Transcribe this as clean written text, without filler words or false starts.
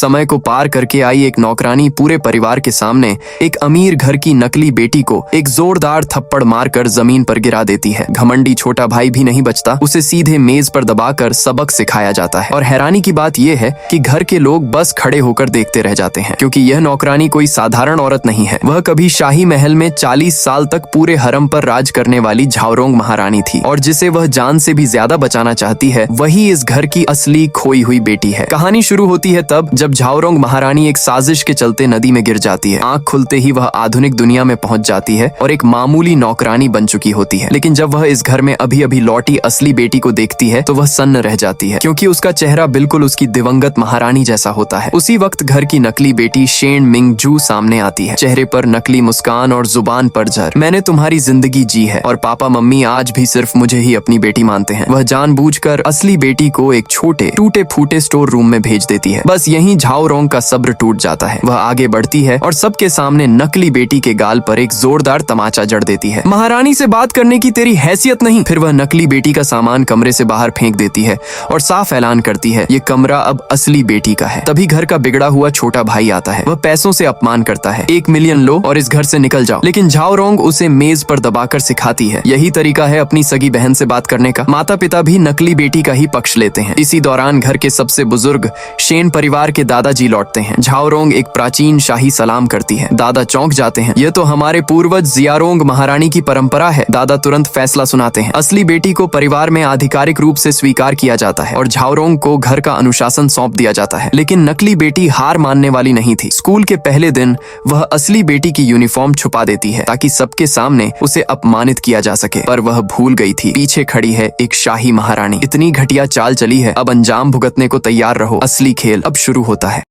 समय को पार करके आई एक नौकरानी पूरे परिवार के सामने एक अमीर घर की नकली बेटी को एक जोरदार थप्पड़ मारकर जमीन पर गिरा देती है। घमंडी छोटा भाई भी नहीं बचता, उसे सीधे मेज पर दबाकर सबक सिखाया जाता है। और हैरानी की बात यह है कि घर के लोग बस खड़े होकर देखते रह जाते हैं, क्योंकि यह नौकरानी कोई साधारण औरत नहीं है। वह कभी शाही महल में 40 साल तक पूरे हरम पर राज करने वाली झाओरोंग महारानी थी, और जिसे वह जान से भी ज्यादा बचाना चाहती है वही इस घर की असली खोई हुई बेटी है। कहानी शुरू होती है तब जब झाओरोंग महारानी एक साजिश के चलते नदी में गिर जाती है। आंख खुलते ही वह आधुनिक दुनिया में पहुंच जाती है और एक मामूली नौकरानी बन चुकी होती है। लेकिन जब वह इस घर में अभी अभी लौटी असली बेटी को देखती है तो वह सन्न रह जाती है, क्योंकि उसका चेहरा बिल्कुल उसकी दिवंगत महारानी जैसा होता है। उसी वक्त घर की नकली बेटी शेन मिंग जू सामने आती है, चेहरे पर नकली मुस्कान और जुबान पर जर। मैंने तुम्हारी जिंदगी जी है और पापा मम्मी आज भी सिर्फ मुझे ही अपनी बेटी मानते हैं। वह जानबूझकर असली बेटी को एक छोटे टूटे फूटे स्टोर रूम में भेज देती है। बस यहीं झाओरोंग का सब्र टूट जाता है। वह आगे बढ़ती है और सबके सामने नकली बेटी के गाल पर एक जोरदार तमाचा जड़ देती है। महारानी से बात करने की तेरी हैसियत नहीं। फिर वह नकली बेटी का सामान कमरे से बाहर फेंक देती है और साफ ऐलान करती है ये कमरा अब असली बेटी का है। तभी घर का बिगड़ा हुआ छोटा भाई आता है। वह पैसों से अपमान करता है, 1 मिलियन लो और इस घर से निकल जाओ। लेकिन झाओरोंग उसे मेज पर दबाकर सिखाती है यही तरीका है अपनी सगी बहन से बात करने का। माता पिता भी नकली बेटी का ही पक्ष लेते हैं। इसी दौरान घर के सबसे बुजुर्ग शेन परिवार के दादाजी लौटते हैं। झाओरोंग एक प्राचीन शाही सलाम करती है। दादा चौंक जाते हैं, यह तो हमारे पूर्वज जियारोंग महारानी की परंपरा है। दादा तुरंत फैसला सुनाते हैं, असली बेटी को परिवार में आधिकारिक रूप से स्वीकार किया जाता है और झाओरोंग को घर का अनुशासन सौंप दिया जाता है। लेकिन नकली बेटी हार मानने वाली नहीं थी। स्कूल के पहले दिन वह असली बेटी की यूनिफॉर्म छुपा देती है ताकि सबके सामने उसे अपमानित किया जा सके। पर वह भूल गई थी, पीछे खड़ी है एक शाही महारानी। इतनी घटिया चाल चली है, अब अंजाम भुगतने को तैयार रहो। असली खेल अब शुरू होता है।